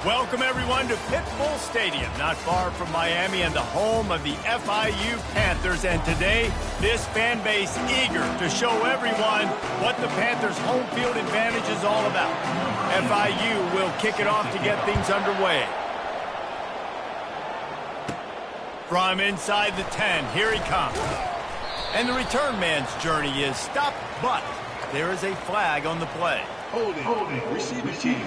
Welcome, everyone, to Pitbull Stadium, not far from Miami and the home of the FIU Panthers. And today, this fan base eager to show everyone what the Panthers' home field advantage is all about. FIU will kick it off to get things underway. From inside the 10, here he comes. And the return man's journey is stopped, but there is a flag on the play. Holding, receiver team.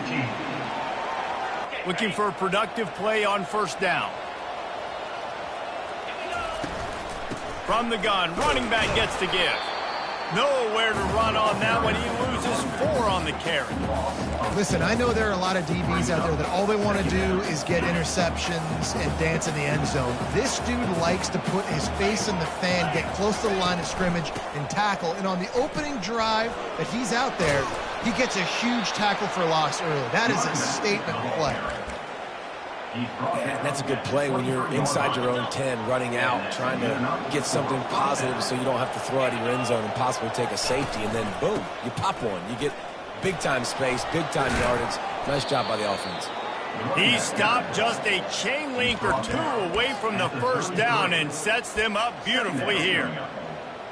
Looking for a productive play on first down. From the gun, running back gets to give. Nowhere to run on that one. He loses 4 on the carry. Listen, I know there are a lot of DBs out there that all they want to do is get interceptions and dance in the end zone. This dude likes to put his face in the fan, get close to the line of scrimmage, and tackle. And on the opening drive that he's out there, he gets a huge tackle for loss early. That is a statement play. And that's a good play when you're inside your own 10, running out, trying to get something positive so you don't have to throw out of your end zone and possibly take a safety, and then boom, you pop one. You get big-time space, big-time yardage. Nice job by the offense. He stopped just a chain link or 2 away from the first down and sets them up beautifully here.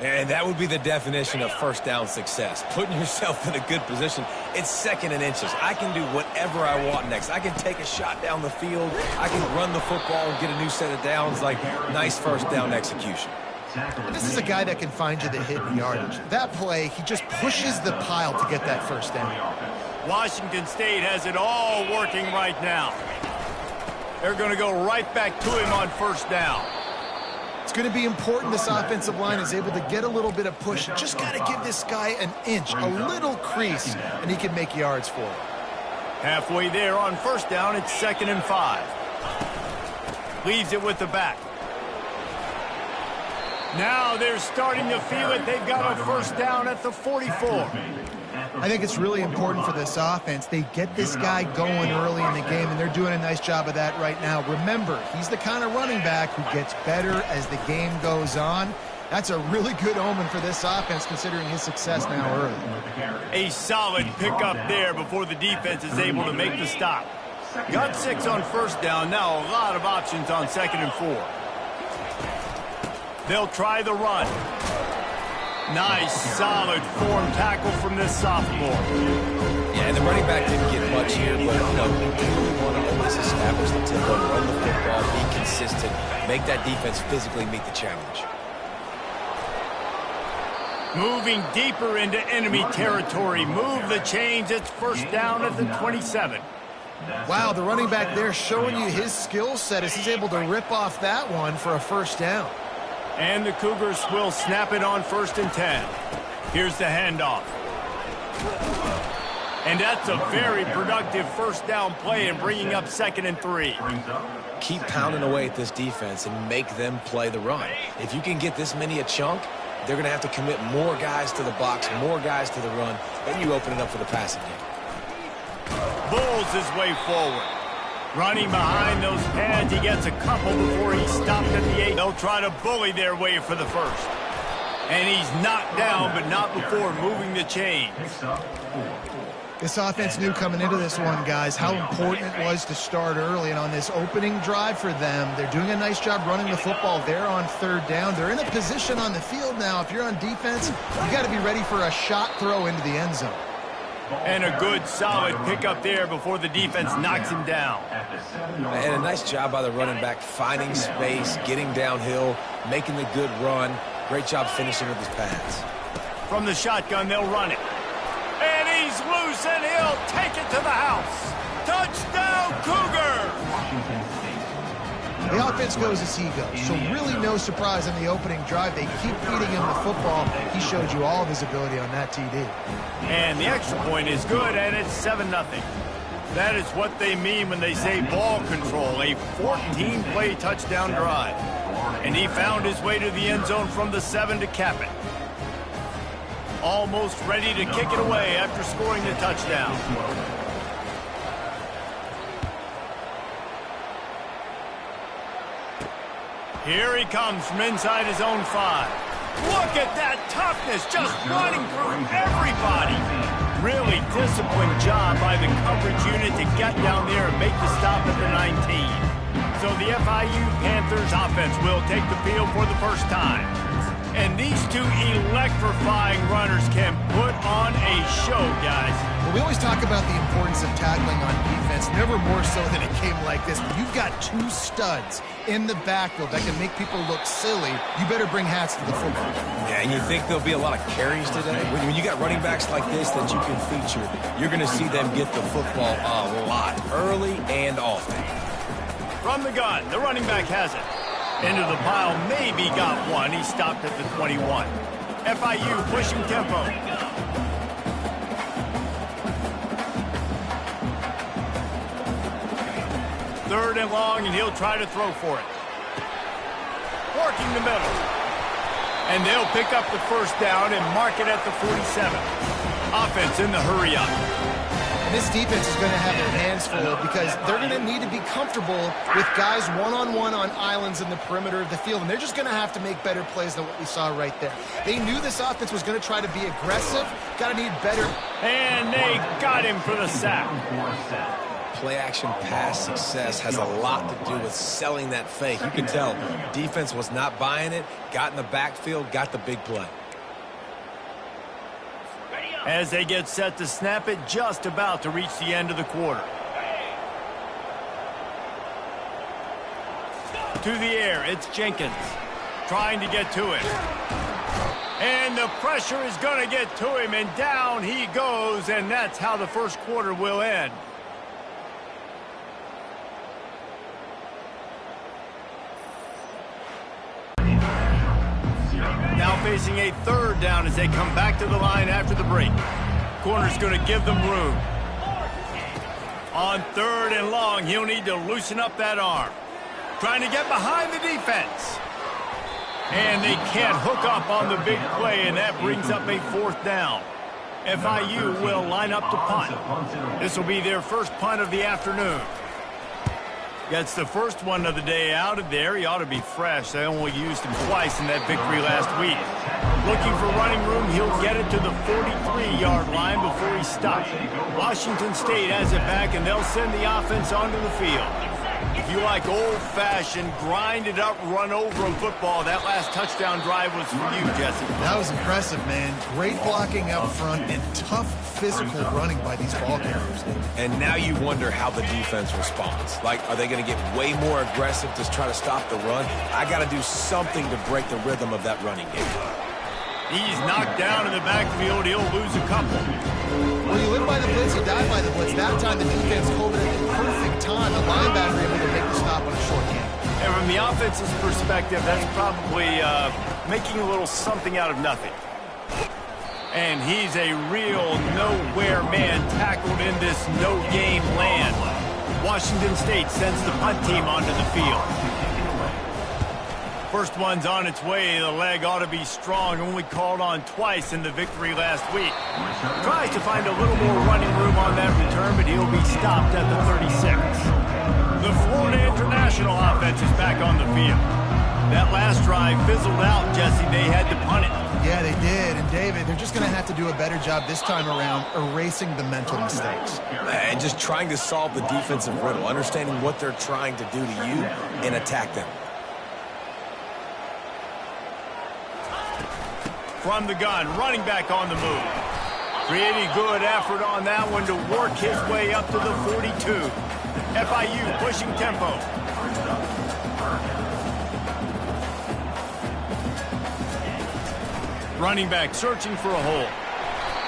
And that would be the definition of first down success. Putting yourself in a good position. It's 2nd and inches. I can do whatever I want next. I can take a shot down the field. I can run the football and get a new set of downs. Like, nice first down execution. This is a guy that can find you the hidden yardage. That play, he just pushes the pile to get that first down. Washington State has it all working right now. They're going to go right back to him on first down. It's going to be important this offensive line is able to get a little bit of push. Just got to give this guy an inch, a little crease, and he can make yards for it. Halfway there on first down, it's 2nd and 5. Leaves it with the back. Now they're starting to feel it. They've got a first down at the 44. I think it's really important for this offense. They get this guy going early in the game, and they're doing a nice job of that right now. Remember, he's the kind of running back who gets better as the game goes on. That's a really good omen for this offense, considering his success now early. A solid pickup there before the defense is able to make the stop. Got 6 on first down. Now a lot of options on 2nd and 4. They'll try the run. Nice, solid form tackle from this sophomore. Yeah, and the running back didn't get much here, but, you really want to always establish the tempo, run the football, be consistent, make that defense physically meet the challenge. Moving deeper into enemy territory. Move the chains. It's first down at the 27. Wow, the running back there showing you his skill set as he's able to rip off that one for a first down. And the Cougars will snap it on 1st and 10. Here's the handoff. And that's a very productive first down play and bringing up 2nd and 3. Keep pounding away at this defense and make them play the run. If you can get this many a chunk, they're going to have to commit more guys to the box, more guys to the run. Then you open it up for the passing game. Bulls his way forward. Running behind those pads, he gets a couple before he's stopped at the 8. They'll try to bully their way for the first. And he's knocked down, but not before moving the chains. This offense knew coming into this one, guys, how important it was to start early. And on this opening drive for them, they're doing a nice job running the football there on 3rd down. They're in a position on the field now. If you're on defense, you got to be ready for a shot throw into the end zone. And a good, solid pickup there before the defense knocks him down. And a nice job by the running back, finding space, getting downhill, making the good run. Great job finishing with his pads. From the shotgun, they'll run it. And he's loose, and he'll take it to the house. Touchdown, Cougar! The offense goes as he goes, so really no surprise on the opening drive. They keep feeding him the football. He showed you all of his ability on that TD. And the extra point is good, and it's 7-0. That is what they mean when they say ball control, a 14-play touchdown drive. And he found his way to the end zone from the 7 to cap it. Almost ready to kick it away after scoring the touchdown. Here he comes from inside his own 5. Look at that toughness, just running through everybody. Really disciplined job by the coverage unit to get down there and make the stop at the 19. So the FIU Panthers offense will take the field for the first time. And these two electrifying runners can put on a show, guys. Well, we always talk about the importance of tackling on defense, never more so than a game like this. When you've got two studs in the backfield that can make people look silly, you better bring hats to the football. Yeah, and you think there'll be a lot of carries today? When you got running backs like this that you can feature, you're going to see them get the football a lot, early and often. From the gun, the running back has it. Into the pile, maybe got one. He stopped at the 21. FIU pushing tempo. Third and long, and he'll try to throw for it. Working the middle. And they'll pick up the first down and mark it at the 47. Offense in the hurry up. And this defense is going to have their hands full because they're going to need to be comfortable with guys one-on-one on islands in the perimeter of the field. And they're just going to have to make better plays than what we saw right there. They knew this offense was going to try to be aggressive. Got to need better. And they got him for the sack. Play-action pass success has a lot to do with selling that fake. You can tell defense was not buying it, got in the backfield, got the big play. As they get set to snap it, just about to reach the end of the quarter. To the air, it's Jenkins trying to get to it. And the pressure is going to get to him, and down he goes, and that's how the first quarter will end. Now facing a third down as they come back to the line after the break. Corner's going to give them room. On third and long, he'll need to loosen up that arm. Trying to get behind the defense. And they can't hook up on the big play, and that brings up a fourth down. FIU will line up to punt. This will be their first punt of the afternoon. Gets the first one of the day out of there. He ought to be fresh. They only used him twice in that victory last week. Looking for running room, he'll get it to the 43-yard line before he stops. Washington State has it back, and they'll send the offense onto the field. If you like old-fashioned, grind-it-up, run-over football, that last touchdown drive was for you, Jesse. That was impressive, man. Great blocking up front and tough physical running by these ball carriers. And now you wonder how the defense responds. Like, are they going to get way more aggressive to try to stop the run? I got to do something to break the rhythm of that running game. He's knocked down in the backfield. He'll lose a couple. Well, you live by the blitz, you die by the blitz. That time the defense called it at the perfect time. The linebacker able to make the stop on a short game. And from the offense's perspective, that's probably making a little something out of nothing. And he's a real nowhere man tackled in this no-game land. Washington State sends the punt team onto the field. First one's on its way. The leg ought to be strong. Only called on twice in the victory last week. Tries to find a little more running room on that return, but he'll be stopped at the 36. The Florida International offense is back on the field. That last drive fizzled out, Jesse. They had to punt it. Yeah, they did. And, David, they're just going to have to do a better job this time around erasing the mental mistakes. And just trying to solve the defensive riddle, understanding what they're trying to do to you and attack them. From the gun, running back on the move. Pretty good effort on that one to work his way up to the 42. FIU pushing tempo. Running back searching for a hole.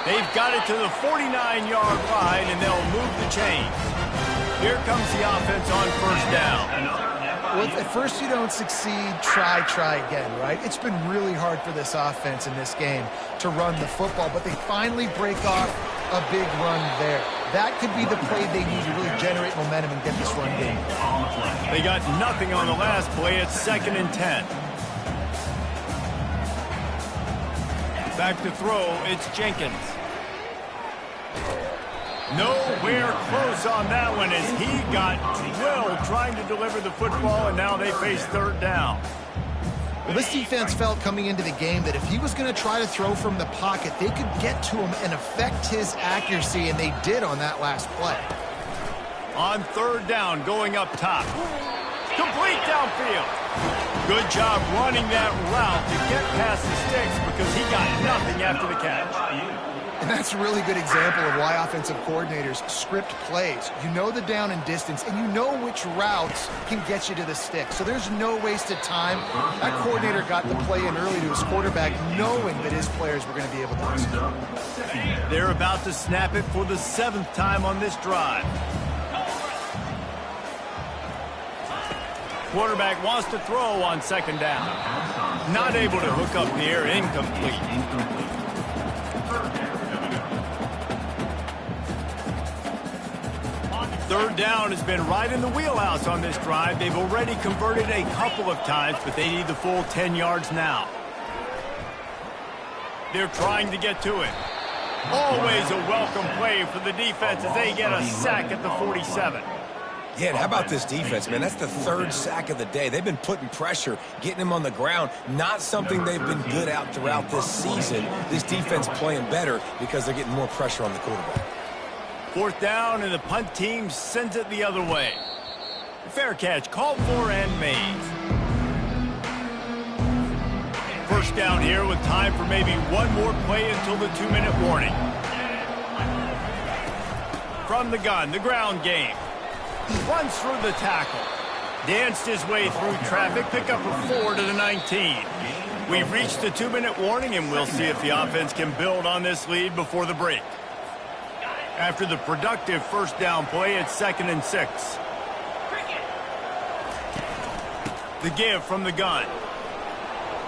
They've got it to the 49-yard line, and they'll move the chains. Here comes the offense on first down. Well, at first you don't succeed, try again, right? It's been really hard for this offense in this game to run the football, but they finally break off a big run there. That could be the play they need to really generate momentum and get this run game. They got nothing on the last play. It's 2nd and 10. Back to throw, it's Jenkins. Nowhere close on that one as he got drilled trying to deliver the football, and now they face third down. Well, this defense felt coming into the game that if he was going to try to throw from the pocket, they could get to him and affect his accuracy, and they did on that last play. On third down, going up top. Complete downfield. Good job running that route to get past the sticks because he got nothing after the catch. And that's a really good example of why offensive coordinators script plays. You know the down and distance, and you know which routes can get you to the stick. So there's no wasted time. That coordinator got the play in early to his quarterback, knowing that his players were going to be able to execute. They're about to snap it for the 7th time on this drive. Quarterback wants to throw on second down. Not able to hook up here, incomplete. Third down has been right in the wheelhouse on this drive. They've already converted a couple of times, but they need the full 10 yards now. They're trying to get to it. Always a welcome play for the defense as they get a sack at the 47. Yeah, and how about this defense, man? That's the 3rd sack of the day. They've been putting pressure, getting him on the ground. Not something they've been good at throughout this season. This defense playing better because they're getting more pressure on the quarterback. 4th down, and the punt team sends it the other way. Fair catch called for and made. First down here with time for maybe one more play until the 2-minute warning. From the gun, the ground game. Runs through the tackle. Danced his way through traffic. Pick up a 4 to the 19. We've reached the 2-minute warning, and we'll see if the offense can build on this lead before the break. After the productive first down play, it's 2nd and 6. The give from the gun.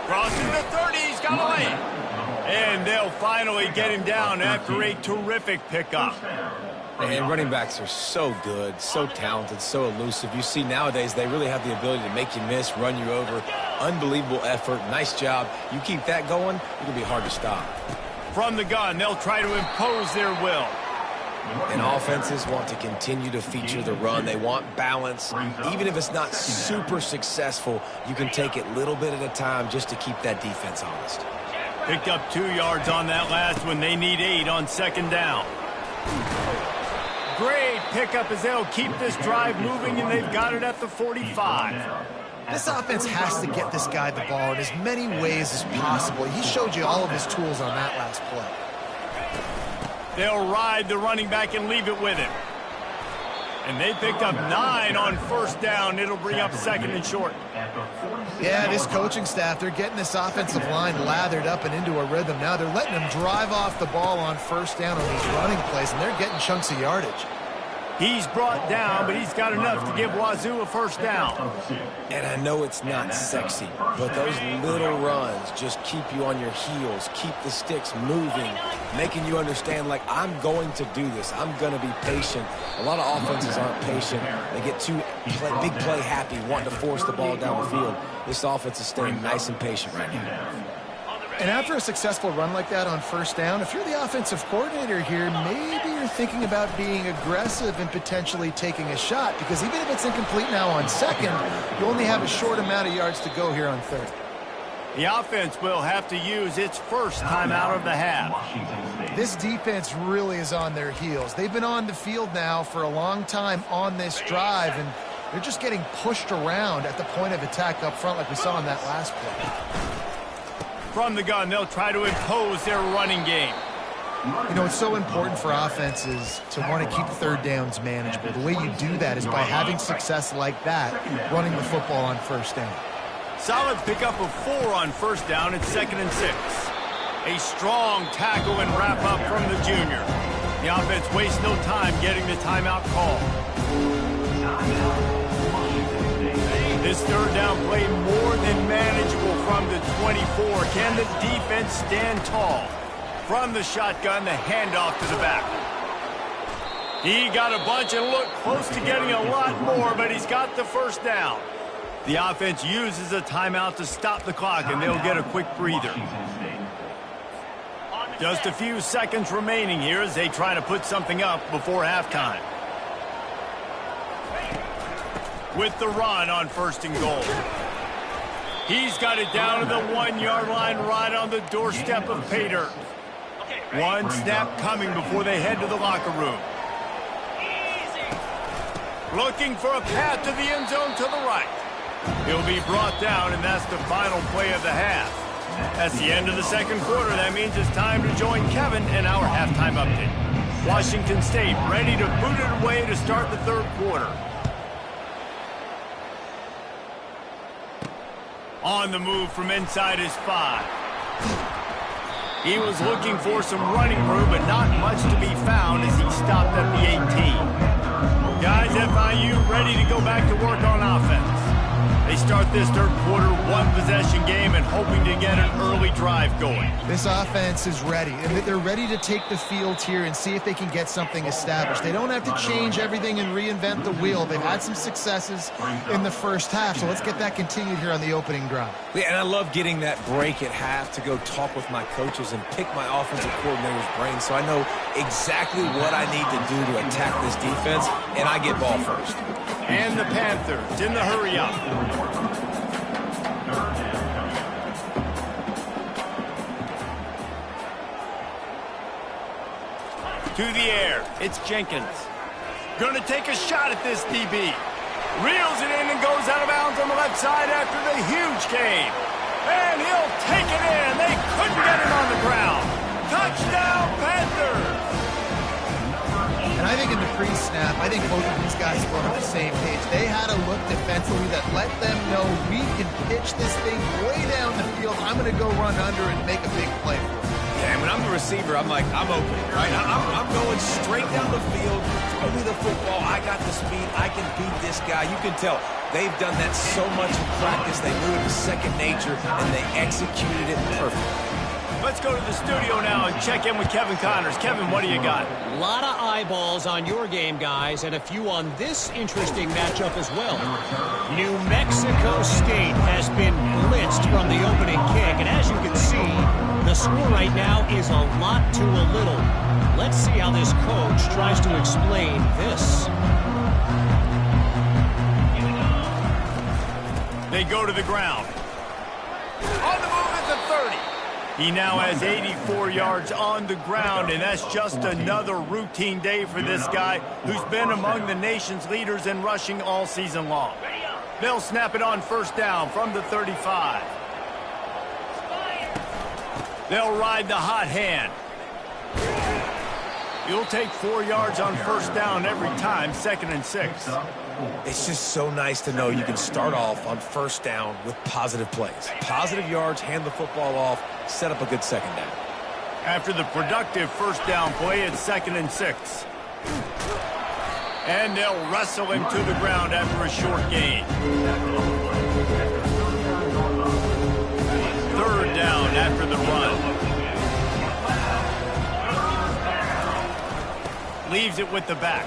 Crossing the 30, he's got a lane. And they'll finally get him down after a terrific pickup. And running backs are so good, so talented, so elusive. You see nowadays they really have the ability to make you miss, run you over. Unbelievable effort. Nice job. You keep that going, it'll be hard to stop. From the gun, they'll try to impose their will. And offenses want to continue to feature the run. They want balance. Even if it's not super successful, you can take it little bit at a time just to keep that defense honest. Picked up 2 yards on that last one. They need 8 on second down. Great pickup as they'll keep this drive moving, and they've got it at the 45. This offense has to get this guy the ball in as many ways as possible. He showed you all of his tools on that last play. They'll ride the running back and leave it with him. And they picked up 9 on first down. It'll bring up 2nd and short. Yeah, this coaching staff, they're getting this offensive line lathered up and into a rhythm. Now they're letting them drive off the ball on first down on these running plays, and they're getting chunks of yardage. He's brought down, but he's got enough to give Wazoo a first down. And I know it's not sexy, but those little runs just keep you on your heels, keep the sticks moving, making you understand, like, I'm going to do this. I'm going to be patient. A lot of offenses aren't patient. They get too big play happy, wanting to force the ball down the field. This offense is staying nice and patient right now. And after a successful run like that on first down, if you're the offensive coordinator here, maybe you're thinking about being aggressive and potentially taking a shot, because even if it's incomplete now on second, you only have a short amount of yards to go here on third. The offense will have to use its first timeout of the half. This defense really is on their heels. They've been on the field now for a long time on this drive, and they're just getting pushed around at the point of attack up front like we saw in that last play. From the gun, they'll try to impose their running game. You know, it's so important for offenses to want to keep third downs manageable. The way you do that is by having success like that, running the football on first down. Solid pickup of 4 on first down. It's 2nd and 6. A strong tackle and wrap up from the junior. The offense wastes no time getting the timeout call. This third down play more than manageable from the 24. Can the defense stand tall? From the shotgun, the handoff to the back. He got a bunch and looked close to getting a lot more, but he's got the first down. The offense uses a timeout to stop the clock, and they'll get a quick breather. Just a few seconds remaining here as they try to put something up before halftime. With the run on 1st and goal. He's got it down to the 1-yard line right on the doorstep of pay dirt. One snap coming before they head to the locker room. Looking for a path to the end zone to the right. He'll be brought down, and that's the final play of the half. That's the end of the second quarter. That means it's time to join Kevin in our halftime update. Washington State ready to boot it away to start the third quarter. On the move from inside his 5. He was looking for some running room, but not much to be found as he stopped at the 18. Guys, FIU ready to go back to work on offense. They start this third quarter one-possession game and hoping to get an early drive going. This offense is ready, and they're ready to take the field here and see if they can get something established. They don't have to change everything and reinvent the wheel. They've had some successes in the first half, so let's get that continued here on the opening drive. Yeah, and I love getting that break at half to go talk with my coaches and pick my offensive coordinator's brain so I know exactly what I need to do to attack this defense, and I get ball first. And the Panthers in the hurry-up. To the air, it's Jenkins. Gonna take a shot at this DB. Reels it in and goes out of bounds on the left side after the huge game. And he'll take it in. They couldn't get him on the ground. Touchdown, Panthers! And I think in the pre-snap, I think both of these guys were on the same page. They had a look defensively that let them know we can pitch this thing way down the field. I'm going to go run under and make a big play for it. Yeah, when I'm the receiver, I'm like, I'm open, right? I'm going straight down the field. Throw me the football. I got the speed. I can beat this guy. You can tell they've done that so much in practice. They knew it was second nature, and they executed it perfectly. Let's go to the studio now and check in with Kevin Connors. Kevin, what do you got? A lot of eyeballs on your game, guys, and a few on this interesting matchup as well. New Mexico State has been blitzed from the opening kick, and as you can see, the score right now is a lot to a little. Let's see how this coach tries to explain this. They go to the ground. On the move at the 30. He now has 84 yards on the ground, and that's just another routine day for this guy who's been among the nation's leaders in rushing all season long. They'll snap it on first down from the 35. They'll ride the hot hand. You'll take 4 yards on first down every time, 2nd and 6. It's just so nice to know you can start off on first down with positive plays. Positive yards, hand the football off, set up a good second down. After the productive first down play, it's 2nd and 6. And they'll wrestle him to the ground after a short gain. 3rd down after the run. Leaves it with the back.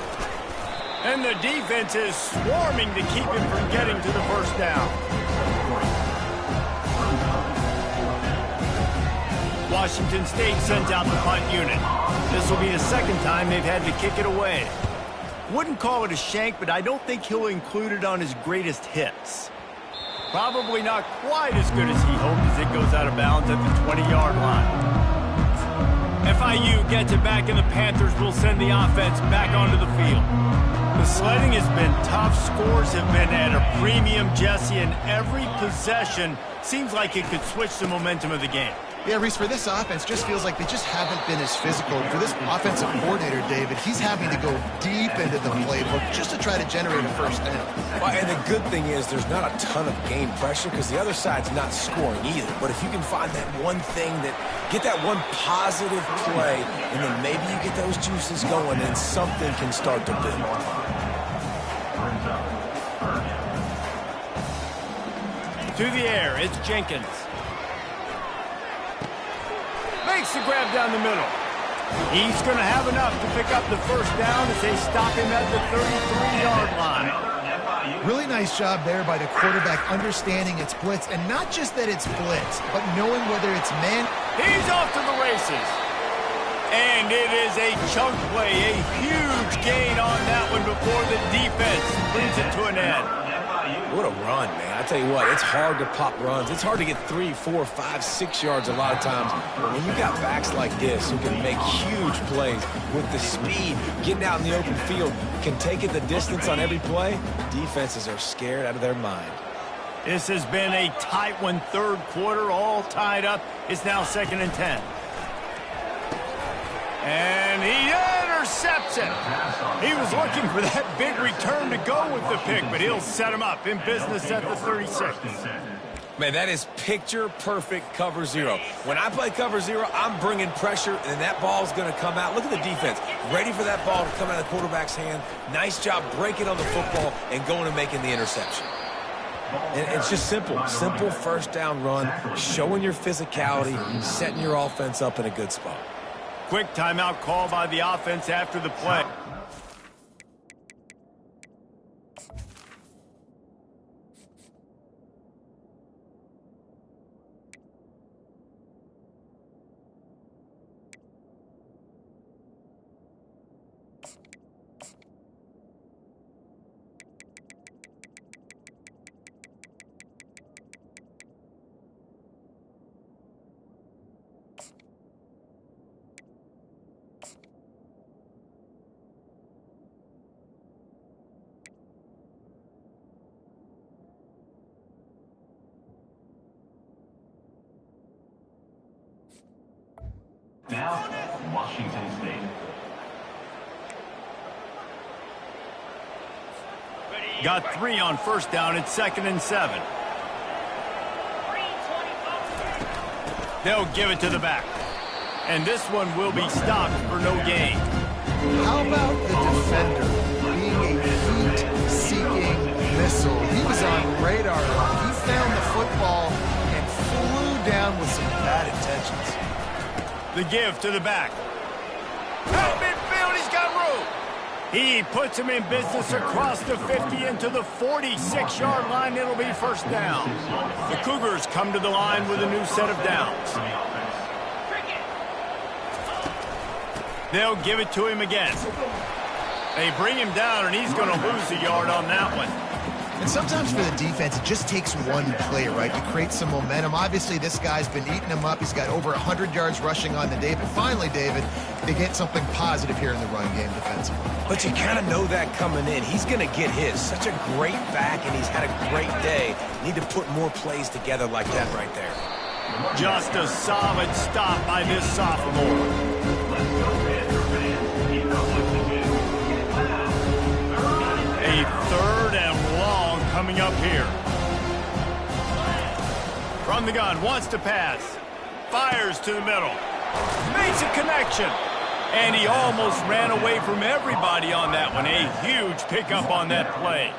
And the defense is swarming to keep him from getting to the first down. Washington State sends out the punt unit. This will be the second time they've had to kick it away. Wouldn't call it a shank, but I don't think he'll include it on his greatest hits. Probably not quite as good as he hoped as it goes out of bounds at the 20-yard line. FIU gets it back, and the Panthers will send the offense back onto the field. The sledding has been tough. Scores have been at a premium, Jesse, and every possession seems like it could switch the momentum of the game. Yeah, Reese, for this offense, just feels like they just haven't been as physical. For this offensive coordinator, David, he's having to go deep into the playbook just to try to generate a first down. Well, and the good thing is there's not a ton of game pressure because the other side's not scoring either. But if you can find that one thing get that one positive play, and then maybe you get those juices going and something can start to build. To the air, it's Jenkins. Makes the grab down the middle. He's going to have enough to pick up the first down as they stop him at the 33-yard line. Really nice job there by the quarterback understanding it's blitz, and not just that it's blitz, but knowing whether it's man. He's off to the races. And it is a chunk play, a huge gain on that one before the defense brings it to an end. What a run, man. I tell you what, it's hard to pop runs. It's hard to get 3, 4, 5, 6 yards a lot of times. But when you got backs like this who can make huge plays with the speed, getting out in the open field, can take it the distance on every play, defenses are scared out of their mind. This has been a tight one, third quarter, all tied up. It's now 2nd and 10. And he intercepts it. He was looking for that big return to go with the pick, but he'll set him up in business at the 36. Man, that is picture-perfect cover zero. When I play cover zero, I'm bringing pressure, and that ball's going to come out. Look at the defense. Ready for that ball to come out of the quarterback's hand. Nice job breaking on the football and going and making the interception. And it's just simple. Simple first down run, showing your physicality, setting your offense up in a good spot. Quick timeout call by the offense after the play. Now, Washington State. Got 3 on first down. It's 2nd and 7. They'll give it to the back. And this one will be stopped for no gain. How about the defender being a heat-seeking missile? He was on radar. He found the football and flew down with some bad intentions. The give to the back. Out midfield, he's got room. He puts him in business across the 50 into the 46-yard line. It'll be first down. The Cougars come to the line with a new set of downs. They'll give it to him again. They bring him down, and he's going to lose a yard on that one. And sometimes for the defense, it just takes one play, right, to create some momentum. Obviously, this guy's been eating him up. He's got over 100 yards rushing on the day. But finally, David, they get something positive here in the run game defensively. But you kind of know that coming in. He's going to get his. Such a great back, and he's had a great day. Need to put more plays together like that right there. Just a solid stop by this sophomore. A 3rd and long coming up here. From the gun, wants to pass. Fires to the middle. Makes a connection. And he almost ran away from everybody on that one. A huge pickup on that play.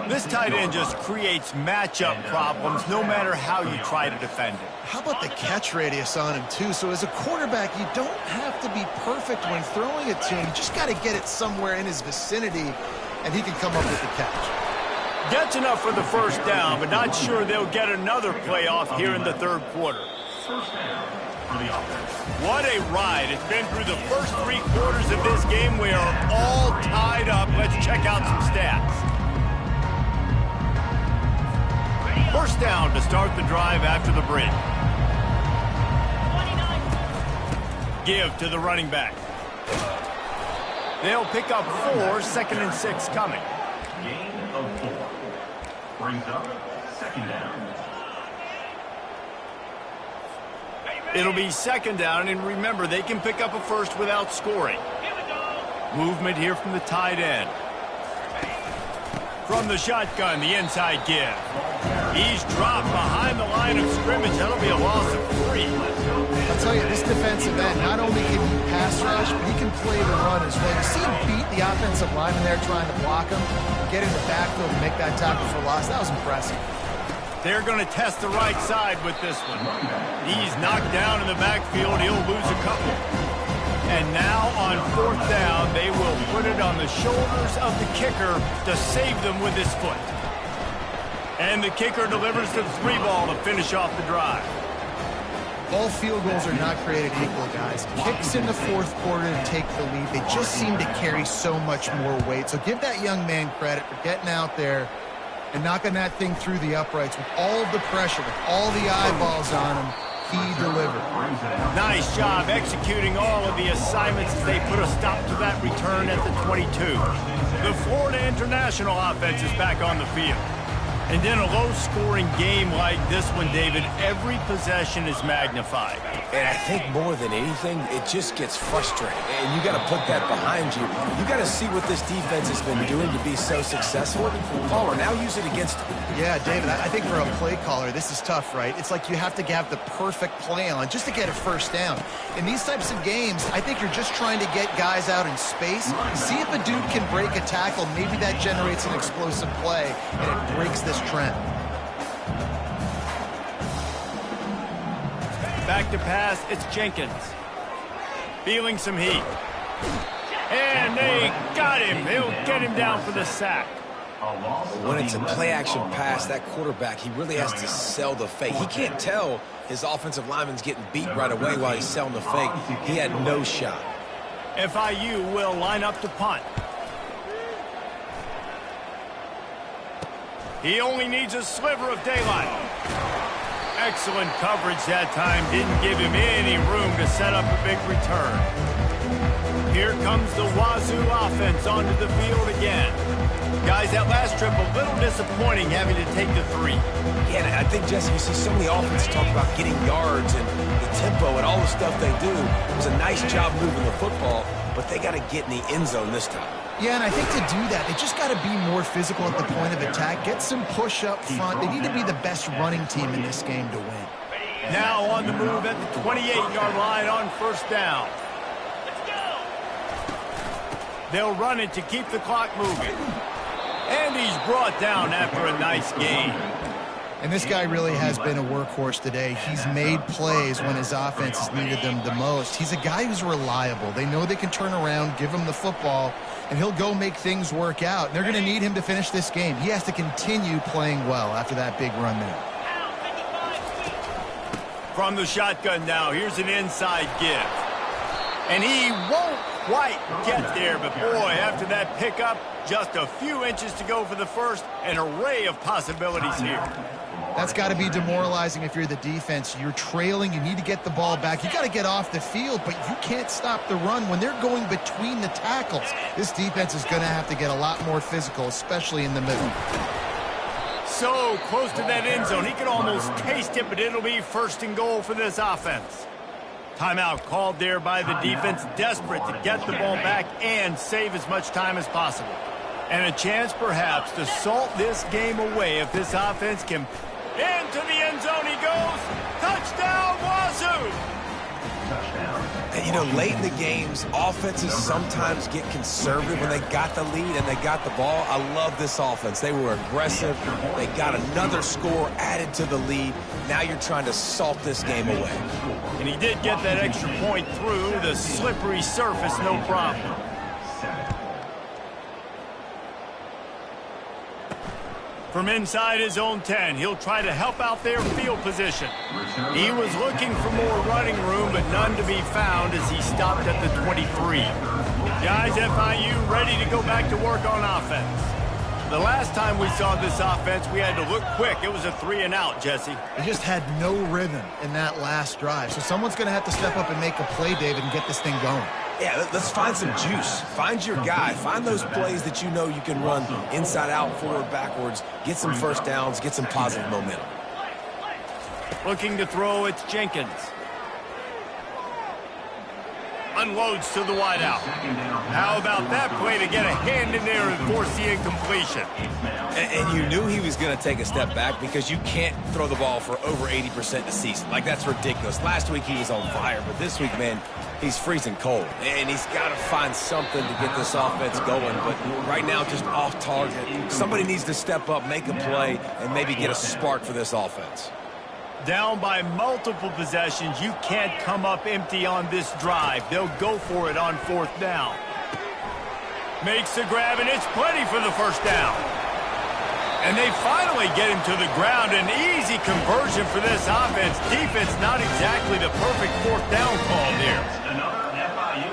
This tight end just creates matchup problems no matter how you try to defend it. How about the catch radius on him, too? So as a quarterback, you don't have to be perfect when throwing it to him. You just got to get it somewhere in his vicinity, and he can come up with the catch. Gets enough for the first down, but not sure they'll get another playoff here in the 3rd quarter. What a ride. It's been through the first 3 quarters of this game. We are all tied up. Let's check out some stats. First down to start the drive after the bridge. Give to the running back. They'll pick up 4, 2nd and 6 coming. Gain of 4. Brings up 2nd down. It'll be 2nd down, and remember, they can pick up a first without scoring. Movement here from the tight end. From the shotgun, the inside give. He's dropped behind the line of scrimmage. That'll be a loss of 3. I'll tell you, this defensive end, not only can he pass rush, but he can play the run as well. You see him beat the offensive lineman there trying to block him, get in the backfield and make that tackle for loss. That was impressive. They're going to test the right side with this one. He's knocked down in the backfield. He'll lose a couple. And now on 4th down, they will put it on the shoulders of the kicker to save them with his foot. And the kicker delivers the 3 ball to finish off the drive. All field goals are not created equal, guys. Kicks in the 4th quarter to take the lead. They just seem to carry so much more weight. So give that young man credit for getting out there and knocking that thing through the uprights with all of the pressure, with all the eyeballs on him. He delivered. Nice job executing all of the assignments as they put a stop to that return at the 22. The Florida International offense is back on the field. And in a low-scoring game like this one, David, every possession is magnified. And I think more than anything, it just gets frustrating. And you got to put that behind you. You got to see what this defense has been doing to be so successful. Caller, now use it against them. Yeah, David, I think for a play caller, this is tough, right? It's like you have to have the perfect play on just to get a first down. In these types of games, I think you're just trying to get guys out in space, see if a dude can break a tackle. Maybe that generates an explosive play, and it breaks this trend. Back to pass, it's Jenkins. Feeling some heat. And they got him. They'll get him down for the sack. When it's a play-action pass, that quarterback, he really has to sell the fake. He can't tell his offensive lineman's getting beat right away while he's selling the fake. He had no shot. FIU will line up to punt. He only needs a sliver of daylight. Excellent coverage that time. Didn't give him any room to set up a big return. Here comes the Wazoo offense onto the field again. Guys, that last trip, a little disappointing having to take the 3. Yeah, and I think, Jesse, you see so many offenses talk about getting yards and the tempo and all the stuff they do. It was a nice job moving the football, but they got to get in the end zone this time. Yeah, and I think to do that, they just got to be more physical at the point of attack, get some push up front. They need to be the best running team in this game to win. Now on the move at the 28-yard line on first down. They'll run it to keep the clock moving. And he's brought down after a nice gain. And this guy really has been a workhorse today. He's made plays when his offense has needed them the most. He's a guy who's reliable. They know they can turn around, give him the football, and he'll go make things work out. And they're going to need him to finish this game. He has to continue playing well after that big run there. From the shotgun now, here's an inside give. And he won't quite get there, but boy, after that pickup, just a few inches to go for the first, an array of possibilities here. That's got to be demoralizing if you're the defense. You're trailing. You need to get the ball back. You got to get off the field, but you can't stop the run when they're going between the tackles. This defense is going to have to get a lot more physical, especially in the middle. So close to that end zone. He can almost taste it, but it'll be first and goal for this offense. Timeout called there by the defense, desperate to get the ball back and save as much time as possible. And a chance, perhaps, to salt this game away if this offense can. Into the end zone he goes. Touchdown, Wazoo! And, you know, late in the games, offenses sometimes get conservative when they got the lead and they got the ball. I love this offense. They were aggressive. They got another score added to the lead. Now you're trying to salt this game away. And he did get that extra point through the slippery surface, no problem. From inside his own 10, he'll try to help out their field position. He was looking for more running room, but none to be found as he stopped at the 23. Guys, FIU ready to go back to work on offense. The last time we saw this offense, we had to look quick. It was a 3-and-out, Jesse. They just had no rhythm in that last drive. So someone's going to have to step up and make a play, David, and get this thing going. Yeah, let's find some juice. Find your guy. Find those plays that you know you can run inside out, forward, backwards. Get some first downs. Get some positive momentum. Looking to throw, it's Jenkins. Unloads to the wideout. How about that play to get a hand in there and force the incompletion? And you knew he was going to take a step back because you can't throw the ball for over 80% a season. Like, that's ridiculous. Last week he was on fire, but this week, man, he's freezing cold. And he's got to find something to get this offense going. But right now, just off target. Somebody needs to step up, make a play, and maybe get a spark for this offense. Down by multiple possessions, you can't come up empty on this drive. They'll go for it on fourth down. Makes the grab, and it's plenty for the first down. And they finally get him to the ground. An easy conversion for this offense. Defense not exactly the perfect fourth down call there. Another FIU.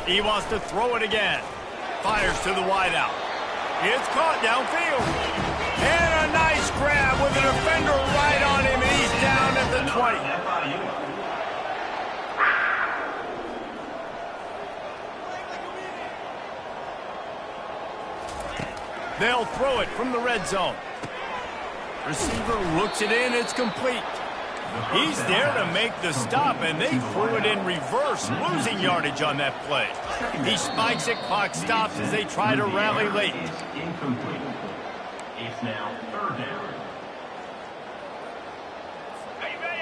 He wants to throw it again. Fires to the wideout. It's caught downfield. And a nice grab with a defender right on him, and he's down at the 20. They'll throw it from the red zone. Receiver looks it in. It's complete. He's there to make the stop, and they threw it in reverse, losing yardage on that play. He spikes it, clock stops as they try to rally late. Incomplete. It's now third down.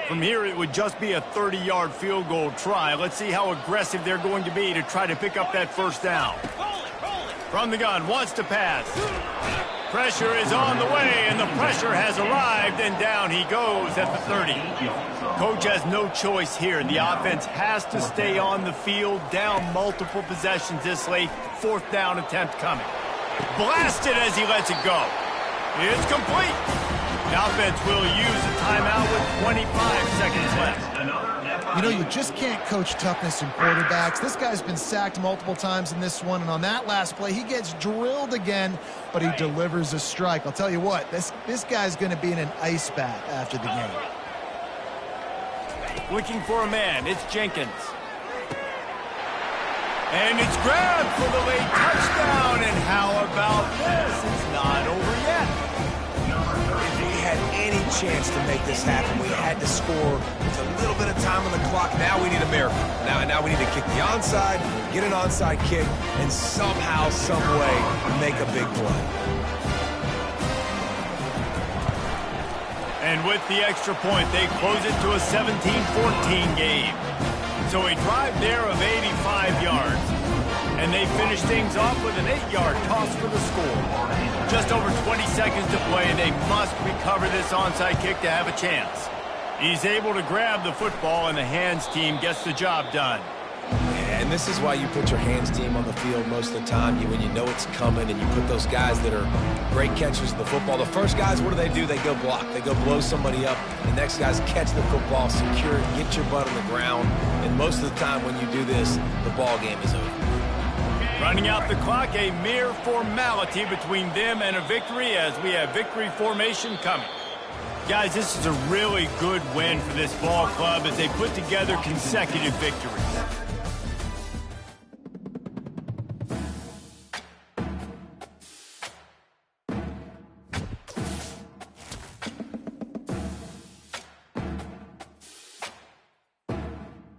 From here, it would just be a 30-yard field goal try. Let's see how aggressive they're going to be to try to pick up that first down. From the gun, wants to pass. Pressure is on the way, and the pressure has arrived, and down he goes at the 30. Coach has no choice here. The offense has to stay on the field, down multiple possessions this late. Fourth down attempt coming. Blasted as he lets it go. It's complete. The offense will use a timeout with 25 seconds left. You know, you just can't coach toughness in quarterbacks. This guy's been sacked multiple times in this one, and on that last play, he gets drilled again, but he delivers a strike. I'll tell you what, this guy's going to be in an ice bath after the game. Looking for a man, it's Jenkins. And it's grabbed for the late touchdown, and how about this? It's not over yet. If we had any chance to make this happen, we had to score. There's a little bit of time on the clock. Now we need a miracle. Now we need to kick the onside, get an onside kick, and somehow, some way, make a big play. And with the extra point, they close it to a 17-14 game. So a drive there of 85 yards. And they finish things off with an 8-yard toss for the score. Just over 20 seconds to play, and they must recover this onside kick to have a chance. He's able to grab the football, and the hands team gets the job done. Yeah, and this is why you put your hands team on the field most of the time. When you know it's coming, and you put those guys that are great catchers of the football. The first guys, what do? They go block. They go blow somebody up. The next guys catch the football, secure it, get your butt on the ground. And most of the time when you do this, the ball game is over. Running out the clock, a mere formality between them and a victory as we have victory formation coming. Guys, this is a really good win for this ball club as they put together consecutive victories.